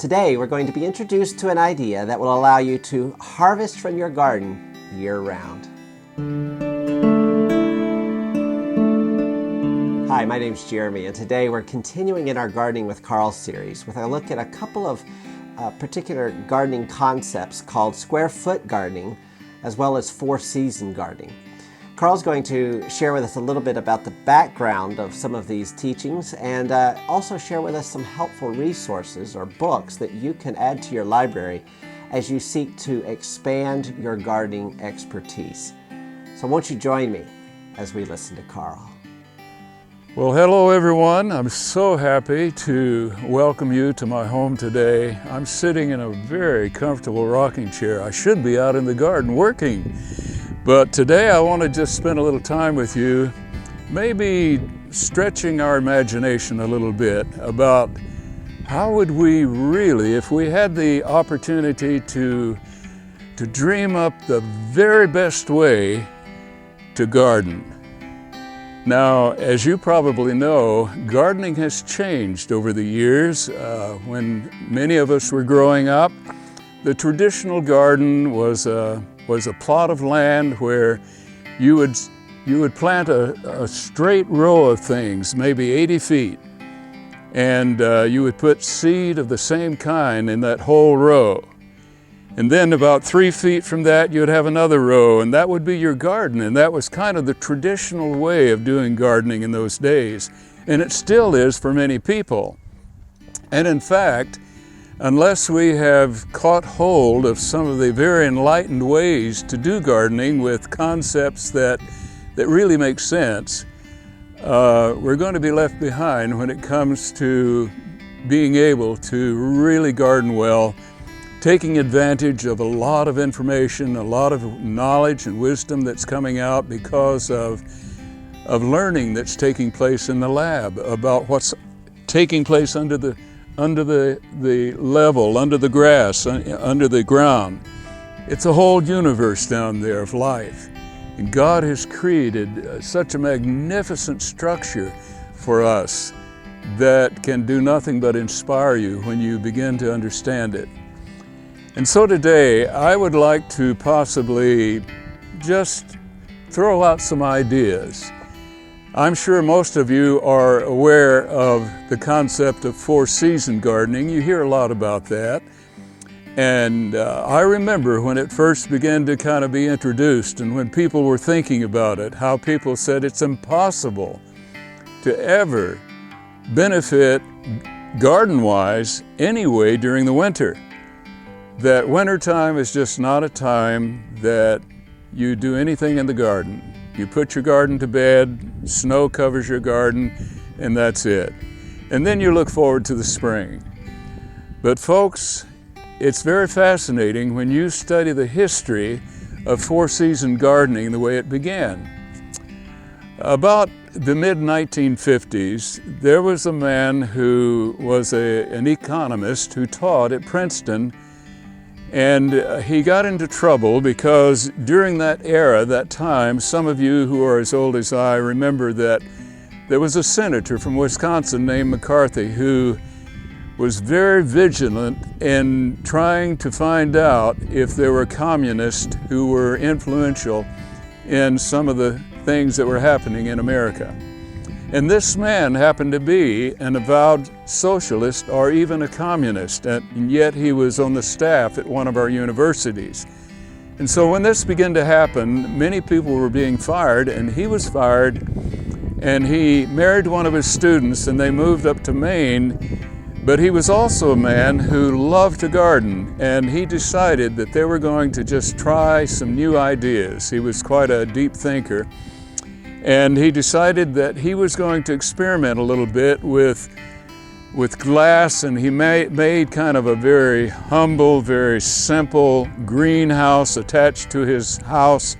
Today we're going to be introduced to an idea that will allow you to harvest from your garden year-round. Hi, my name's Jeremy, and today we're continuing in our Gardening with Carl series with a look at a couple of particular gardening concepts called square foot gardening as well as four-season gardening. Carl's going to share with us a little bit about the background of some of these teachings and also share with us some helpful resources or books that you can add to your library as you seek to expand your gardening expertise. So won't you join me as we listen to Carl? Well, hello everyone. I'm so happy to welcome you to my home today. I'm sitting in a very comfortable rocking chair. I should be out in the garden working. But today I want to just spend a little time with you, maybe stretching our imagination a little bit about how would we really, if we had the opportunity to dream up the very best way to garden. Now, as you probably know, gardening has changed over the years. When many of us were growing up, the traditional garden was a plot of land where you would plant a straight row of things, maybe 80 feet, and you would put seed of the same kind in that whole row. And then about 3 feet from that, you'd have another row, and that would be your garden. And that was kind of the traditional way of doing gardening in those days. And it still is for many people. And in fact, unless we have caught hold of some of the very enlightened ways to do gardening with concepts that really make sense, we're going to be left behind when it comes to being able to really garden well, taking advantage of a lot of information, a lot of knowledge and wisdom that's coming out because of learning that's taking place in the lab about what's taking place under the level, under the grass, under the ground. It's a whole universe down there of life. And God has created such a magnificent structure for us that can do nothing but inspire you when you begin to understand it. And so today, I would like to possibly just throw out some ideas. I'm sure most of you are aware of the concept of four-season gardening. You hear a lot about that. And I remember when it first began to kind of be introduced and when people were thinking about it, how people said it's impossible to ever benefit garden-wise anyway during the winter. That wintertime is just not a time that you do anything in the garden. You put your garden to bed, snow covers your garden, and that's it. And then you look forward to the spring. But folks, it's very fascinating when you study the history of four-season gardening the way it began. About the mid-1950s, there was a man who was an economist who taught at Princeton. And he got into trouble because during that era, that time, some of you who are as old as I remember that there was a senator from Wisconsin named McCarthy who was very vigilant in trying to find out if there were communists who were influential in some of the things that were happening in America. And this man happened to be an avowed socialist or even a communist, and yet he was on the staff at one of our universities. And so when this began to happen, many people were being fired, and he was fired, and he married one of his students, and they moved up to Maine. But he was also a man who loved to garden, and he decided that they were going to just try some new ideas. He was quite a deep thinker. And he decided that he was going to experiment a little bit with glass, and he made kind of a very humble, very simple greenhouse attached to his house.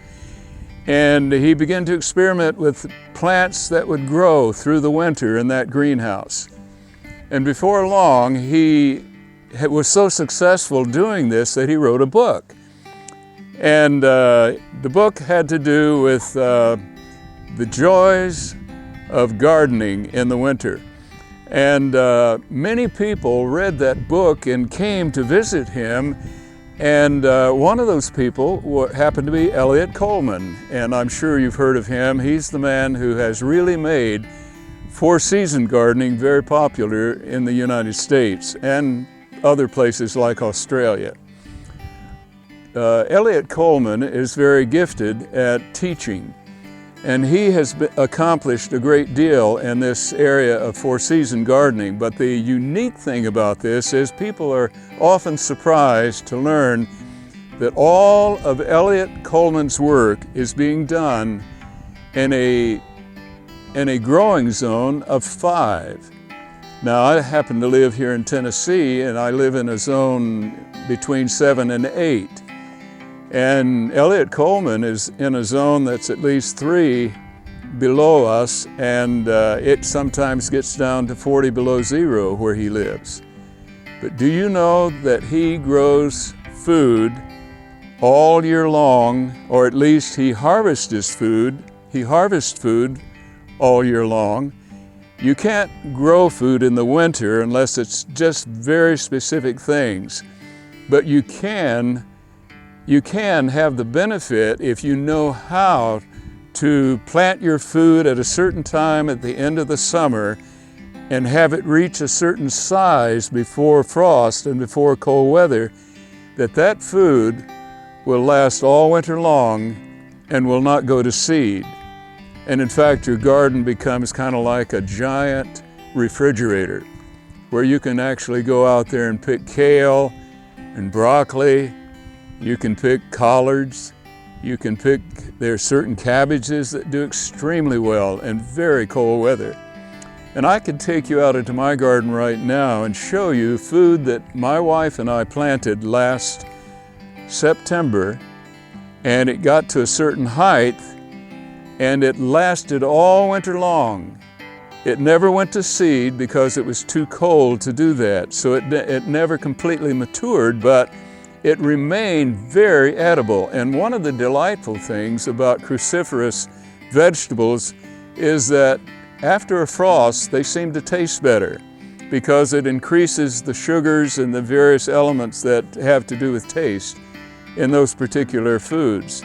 And he began to experiment with plants that would grow through the winter in that greenhouse. And before long, he was so successful doing this that he wrote a book. And the book had to do with the joys of gardening in the winter. And many people read that book and came to visit him. And one of those people happened to be Eliot Coleman. And I'm sure you've heard of him. He's the man who has really made four-season gardening very popular in the United States and other places like Australia. Eliot Coleman is very gifted at teaching, and he has accomplished a great deal in this area of four-season gardening. But the unique thing about this is people are often surprised to learn that all of Eliot Coleman's work is being done in a growing zone of 5. Now, I happen to live here in Tennessee, and I live in a zone between 7 and 8. And Eliot Coleman is in a zone that's at least 3 below us, and it sometimes gets down to 40 below zero where he lives. But do you know that he grows food all year long, or at least he harvests his food? He harvests food all year long. You can't grow food in the winter unless it's just very specific things, but you can have the benefit if you know how to plant your food at a certain time at the end of the summer and have it reach a certain size before frost and before cold weather, that food will last all winter long and will not go to seed. And in fact, your garden becomes kind of like a giant refrigerator where you can actually go out there and pick kale and broccoli. You can pick collards. There are certain cabbages that do extremely well in very cold weather. And I could take you out into my garden right now and show you food that my wife and I planted last September, and it got to a certain height and it lasted all winter long. It never went to seed because it was too cold to do that. So it never completely matured, but it remained very edible. And one of the delightful things about cruciferous vegetables is that after a frost, they seem to taste better because it increases the sugars and the various elements that have to do with taste in those particular foods.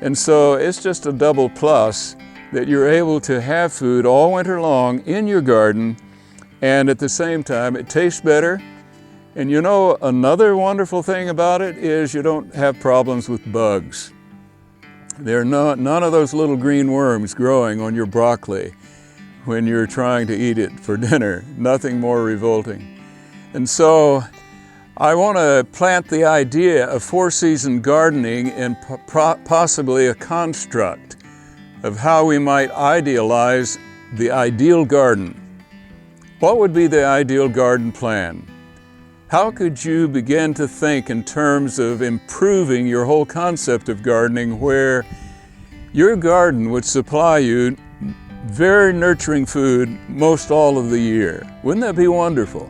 And so it's just a double plus that you're able to have food all winter long in your garden, and at the same time it tastes better. And you know, another wonderful thing about it is you don't have problems with bugs. There are none of those little green worms growing on your broccoli when you're trying to eat it for dinner. Nothing more revolting. And so I want to plant the idea of four-season gardening in possibly a construct of how we might idealize the ideal garden. What would be the ideal garden plan? How could you begin to think in terms of improving your whole concept of gardening, where your garden would supply you very nurturing food most all of the year? Wouldn't that be wonderful?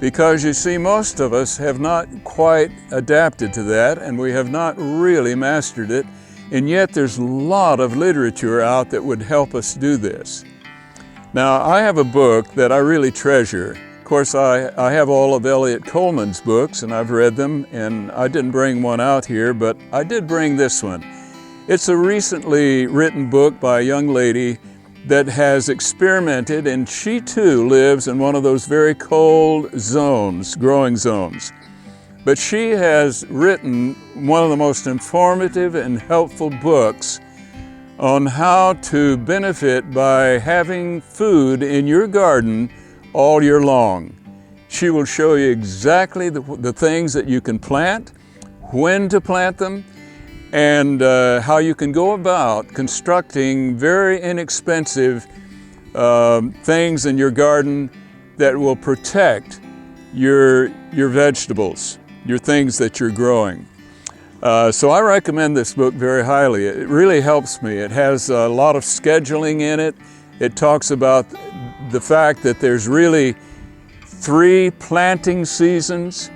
Because you see, most of us have not quite adapted to that, and we have not really mastered it, and yet there's a lot of literature out that would help us do this. Now, I have a book that I really treasure. Of course, I have all of Eliot Coleman's books, and I've read them, and I didn't bring one out here, but I did bring this one. It's a recently written book by a young lady that has experimented, and she too lives in one of those very cold zones, growing zones. But she has written one of the most informative and helpful books on how to benefit by having food in your garden all year long. She will show you exactly the things that you can plant, when to plant them, and how you can go about constructing very inexpensive things in your garden that will protect your vegetables, your things that you're growing. So I recommend this book very highly. It really helps me. It has a lot of scheduling in it. It talks about the fact that there's really 3 planting seasons.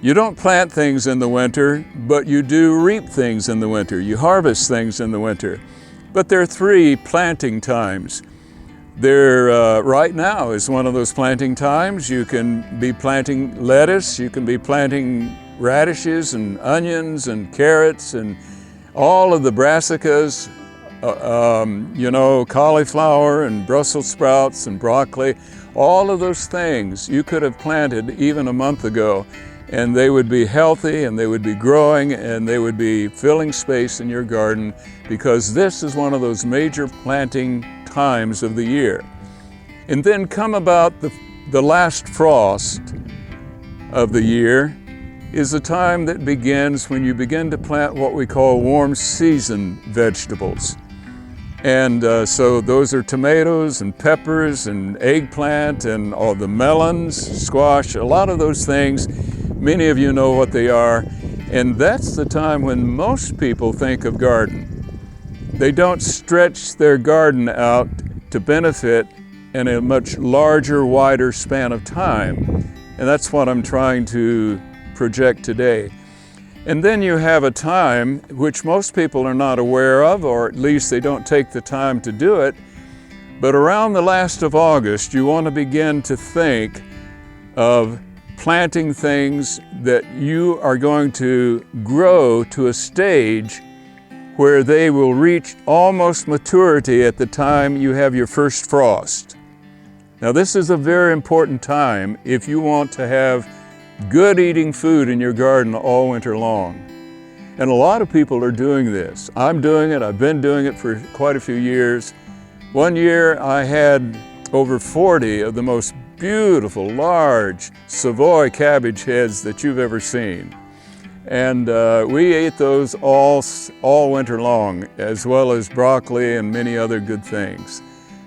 You don't plant things in the winter, but you do reap things in the winter. You harvest things in the winter. But there are 3 planting times. Right now is one of those planting times. You can be planting lettuce, you can be planting radishes and onions and carrots and all of the brassicas, cauliflower and Brussels sprouts and broccoli. All of those things you could have planted even a month ago, and they would be healthy and they would be growing and they would be filling space in your garden, because this is one of those major planting times of the year. And then come about the last frost of the year is the time that begins when you begin to plant what we call warm season vegetables. And so those are tomatoes and peppers and eggplant and all the melons, squash, a lot of those things. Many of you know what they are. And that's the time when most people think of garden. They don't stretch their garden out to benefit in a much larger, wider span of time. And that's what I'm trying to project today. And then you have a time which most people are not aware of, or at least they don't take the time to do it. But around the last of August, you want to begin to think of planting things that you are going to grow to a stage where they will reach almost maturity at the time you have your first frost. Now, this is a very important time if you want to have good eating food in your garden all winter long. And a lot of people are doing this. I'm doing it. I've been doing it for quite a few years. One year I had over 40 of the most beautiful, large Savoy cabbage heads that you've ever seen. And we ate those all winter long, as well as broccoli and many other good things.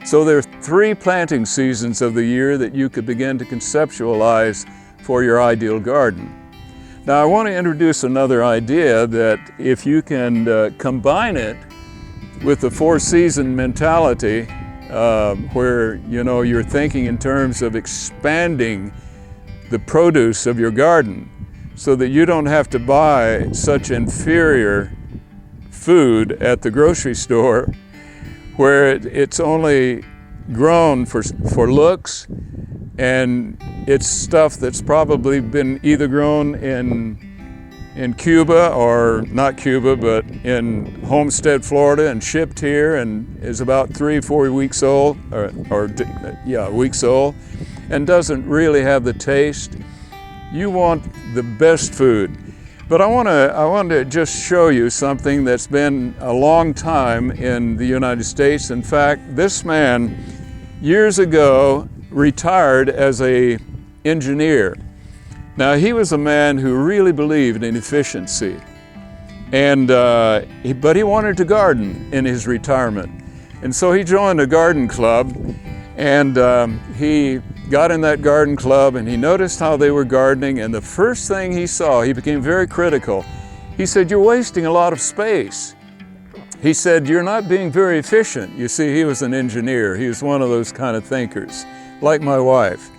So there are 3 planting seasons of the year that you could begin to conceptualize for your ideal garden. Now, I want to introduce another idea that if you can combine it with the 4-season mentality, where you're thinking in terms of expanding the produce of your garden so that you don't have to buy such inferior food at the grocery store where it's only grown for looks, and it's stuff that's probably been either grown in Cuba, or not Cuba, but in Homestead, Florida, and shipped here and is about 3-4 weeks old, weeks old, and doesn't really have the taste. You want the best food. But I want to just show you something that's been a long time in the United States. In fact, this man years ago retired as an engineer. Now, he was a man who really believed in efficiency, but he wanted to garden in his retirement. And so he joined a garden club, and he got in that garden club and he noticed how they were gardening, and the first thing he saw, he became very critical. He said, "You're wasting a lot of space." He said, "You're not being very efficient." You see, he was an engineer. He was one of those kind of thinkers, like my wife.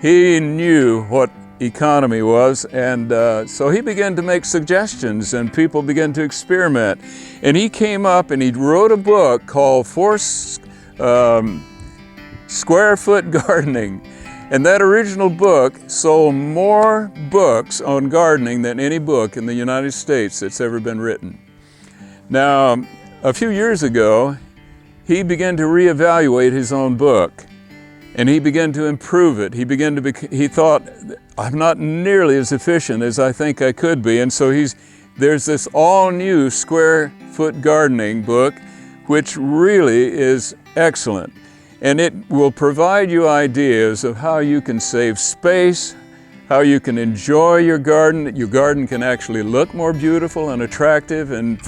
He knew what economy was, and so he began to make suggestions, and people began to experiment. And he came up and he wrote a book called Square Foot Gardening. And that original book sold more books on gardening than any book in the United States that's ever been written. Now, a few years ago, he began to reevaluate his own book, and he began to improve it. He thought, "I'm not nearly as efficient as I think I could be." And so there's this all-new Square Foot Gardening book, which really is excellent. And it will provide you ideas of how you can save space, how you can enjoy your garden. Your garden can actually look more beautiful and attractive in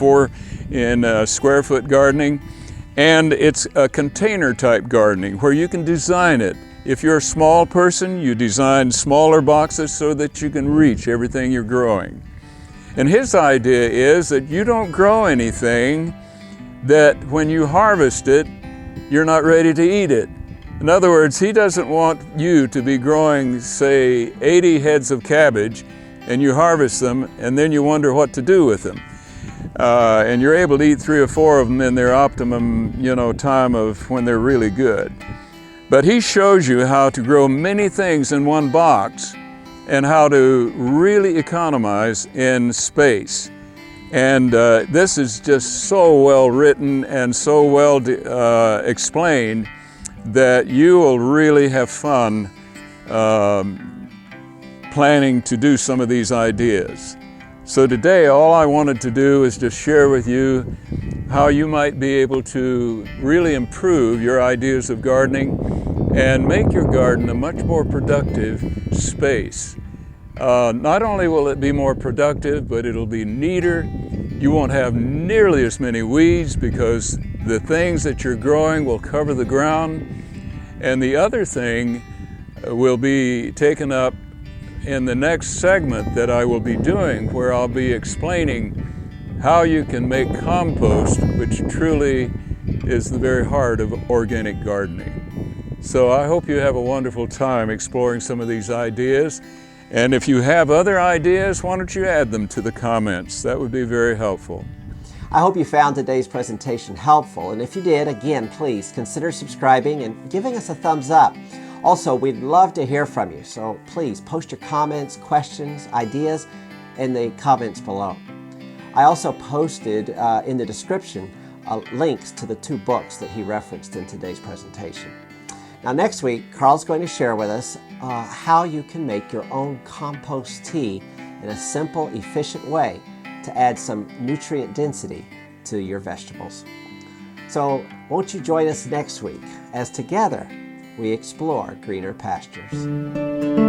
square foot gardening. And it's a container type gardening where you can design it. If you're a small person, you design smaller boxes so that you can reach everything you're growing. And his idea is that you don't grow anything that when you harvest it, you're not ready to eat it. In other words, he doesn't want you to be growing, say, 80 heads of cabbage, and you harvest them, and then you wonder what to do with them. And you're able to eat 3 or 4 of them in their optimum, time of when they're really good. But he shows you how to grow many things in one box and how to really economize in space. And this is just so well written and so well explained that you will really have fun planning to do some of these ideas. So today, all I wanted to do is just share with you how you might be able to really improve your ideas of gardening and make your garden a much more productive space. Not only will it be more productive, but it'll be neater. You won't have nearly as many weeds because the things that you're growing will cover the ground. And the other thing will be taken up in the next segment that I will be doing, where I'll be explaining how you can make compost, which truly is the very heart of organic gardening. So I hope you have a wonderful time exploring some of these ideas. And if you have other ideas, why don't you add them to the comments? That would be very helpful. I hope you found today's presentation helpful, and if you did, again, please consider subscribing and giving us a thumbs up. Also, we'd love to hear from you, so please post your comments, questions, ideas in the comments below. I also posted in the description links to the 2 books that he referenced in today's presentation. Now next week, Carl's going to share with us how you can make your own compost tea in a simple, efficient way to add some nutrient density to your vegetables. So won't you join us next week as together we explore greener pastures.